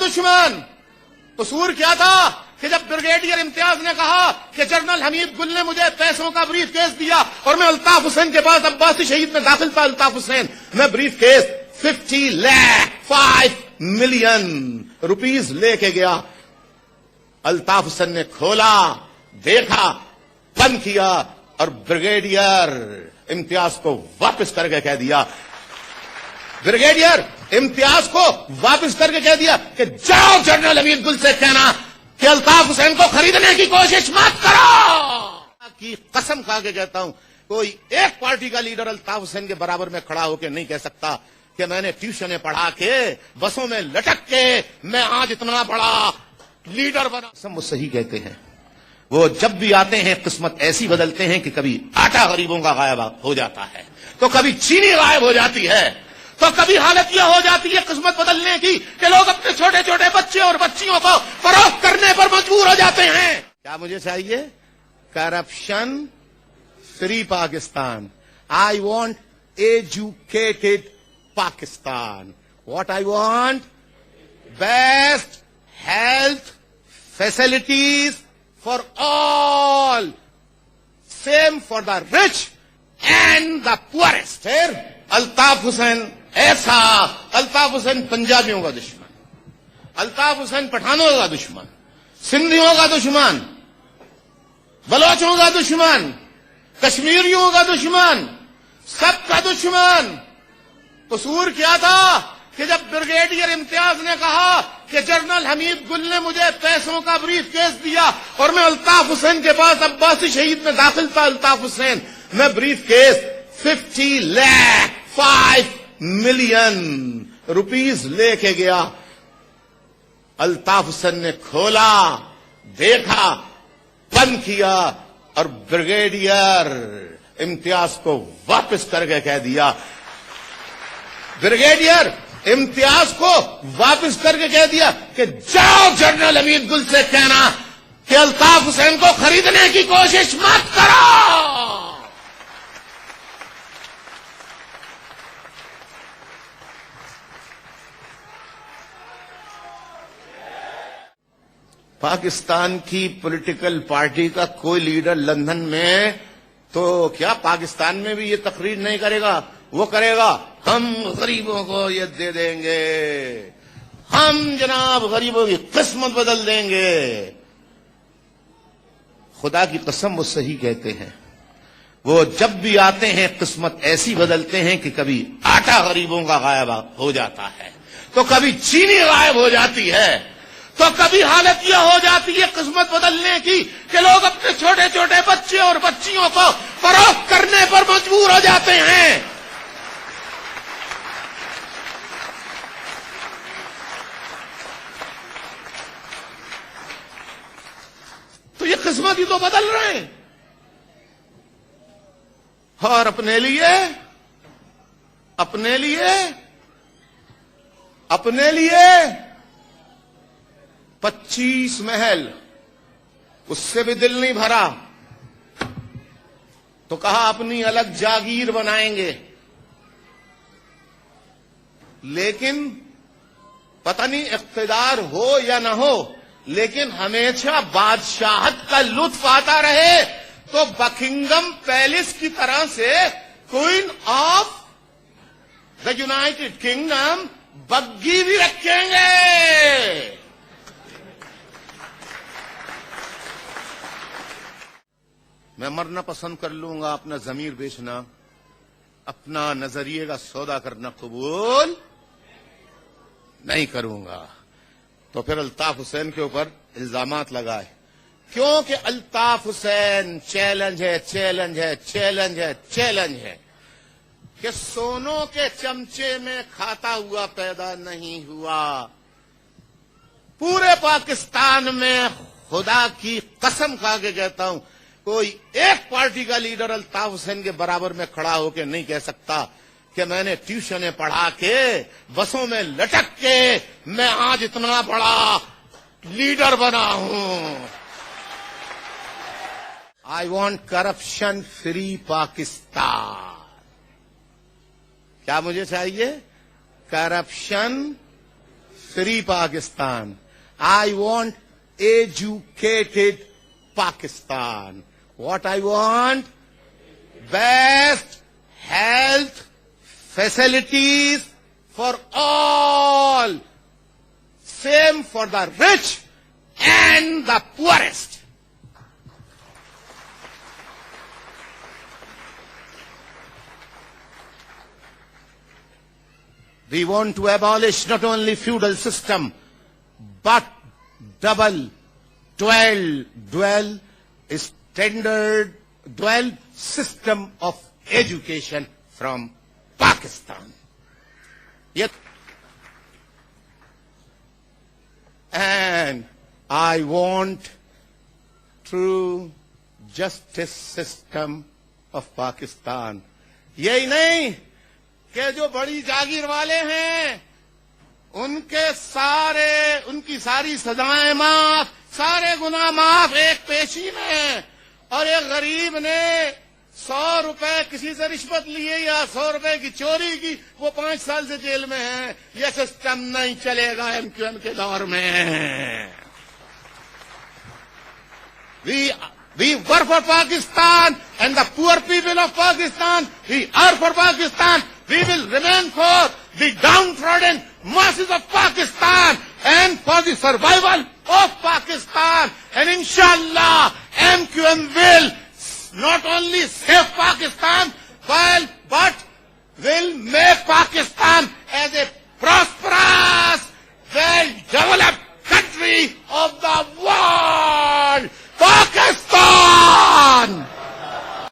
दुश्मन। कसूर क्या था कि जब ब्रिगेडियर इम्तियाज ने कहा कि जनरल हमीद गुल ने मुझे पैसों का ब्रीफ केस दिया और मैं अल्ताफ हुसैन के पास अब्बासी शहीद में दाखिल था, अल्ताफ हुसैन, मैं brief case 50 lakh 5 million rupees लेके गया। अल्ताफ हुसैन ने खोला, देखा, बंद किया और ब्रिगेडियर इम्तियाज को वापस करके कह दिया, ब्रिगेडियर इम्तियाज को वापस करके कह दिया कि जाओ जनरल हमीद गुल से कहना कि अल्ताफ हुसैन को खरीदने की कोशिश मत करो। की कसम खा के कहता हूं, कोई एक पार्टी का लीडर अल्ताफ हुसैन के बराबर में खड़ा होकर नहीं कह सकता कि मैंने ट्यूशनें पढ़ा के, बसों में लटक के मैं आज इतना बड़ा लीडर बना। सब वो सही कहते हैं। वो जब भी आते हैं किस्मत ऐसी बदलते हैं कि कभी आटा गरीबों का गायब हो जाता है, तो कभी चीनी गायब हो जाती है, तो कभी हालत यह हो जाती है किस्मत बदलने की कि लोग अपने छोटे छोटे बच्चे और बच्चियों को फरोख्त करने पर मजबूर हो जाते हैं। क्या मुझे चाहिए? Corruption free Pakistan. I want educated Pakistan. What I want? Best health facilities for all, same for the rich and the poorest. Altaf Hussain ऐसा, अल्ताफ हुसैन पंजाबियों का दुश्मन, अल्ताफ हुसैन पठानों का दुश्मन, सिंधियों का दुश्मन, बलोचों का दुश्मन, कश्मीरियों का दुश्मन, सबका दुश्मन। कसूर क्या था कि जब ब्रिगेडियर इम्तियाज ने कहा कि जनरल हमीद गुल ने मुझे पैसों का ब्रीफ केस दिया और मैं अल्ताफ हुसैन के पास अब्बासी शहीद में दाखिल था, अल्ताफ हुसैन, मैं brief case 50 lakh 5 million rupees लेके गया। अल्ताफ हुसैन ने खोला, देखा, बंद किया और ब्रिगेडियर इम्तियाज को वापस करके कह दिया, ब्रिगेडियर इम्तियाज को वापस करके कह दिया कि जाओ जनरल हमीद गुल से कहना कि अल्ताफ हुसैन को खरीदने की कोशिश मत करो। पाकिस्तान की पॉलिटिकल पार्टी का कोई लीडर लंदन में तो क्या पाकिस्तान में भी ये तकरीर नहीं करेगा? वो करेगा, हम गरीबों को ये दे देंगे, हम जनाब गरीबों की किस्मत बदल देंगे। खुदा की कसम वो सही कहते हैं। वो जब भी आते हैं किस्मत ऐसी बदलते हैं कि कभी आटा गरीबों का गायब हो जाता है, तो कभी चीनी गायब हो जाती है, तो कभी हालत यह हो जाती है किस्मत बदलने की कि लोग अपने छोटे छोटे बच्चे और बच्चियों को फरोख्त करने पर मजबूर हो जाते हैं। तो ये किस्मत ही तो बदल रहे हैं। और अपने लिए अपने लिए अपने लिए 25 महल, उससे भी दिल नहीं भरा, तो कहा अपनी अलग जागीर बनाएंगे। लेकिन पता नहीं इख्तिदार हो या ना हो, लेकिन हमेशा बादशाहत का लुत्फ आता रहे, तो बकिंगम पैलेस की तरह से queen of the United Kingdom बग्गी भी रखेंगे। मैं मरना पसंद कर लूंगा, अपना जमीर बेचना, अपना नजरिए का सौदा करना कबूल नहीं करूंगा। तो फिर अल्ताफ हुसैन के ऊपर इल्जामात लगाए, क्योंकि अल्ताफ हुसैन चैलेंज है, चैलेंज है, चैलेंज है, चैलेंज है कि सोनों के चमचे में खाता हुआ पैदा नहीं हुआ। पूरे पाकिस्तान में खुदा की कसम खा के कहता हूं, कोई एक पार्टी का लीडर अल्ताफ हुसैन के बराबर में खड़ा होकर नहीं कह सकता कि मैंने ट्यूशनें पढ़ा के, बसों में लटक के मैं आज इतना बड़ा लीडर बना हूं। I want corruption free Pakistan. क्या मुझे चाहिए? Corruption free Pakistan. I want educated Pakistan. What I want? Best health facilities for all. Same for the rich and the poorest. We want to abolish not only feudal system, but dual system of education from Pakistan. Yet, and I want true justice system of Pakistan. यही नहीं कि जो बड़ी जागीर वाले हैं उनकी सारी सजाएं माफ, सारे गुनाह माफ एक पेशी में, और एक गरीब ने 100 रुपए किसी से रिश्वत लिए या 100 रुपए की चोरी की, वो 5 साल से जेल में है। यह सिस्टम नहीं चलेगा एमक्यूएम के दौर में। We work for Pakistan and the poor people of Pakistan. We are for Pakistan. We will remain for the downtrodden masses of Pakistan and for the survival of Pakistan. And inshallah, MQM will not only save Pakistan, but will make Pakistan as a prosperous, well-developed country of the world. Pakistan!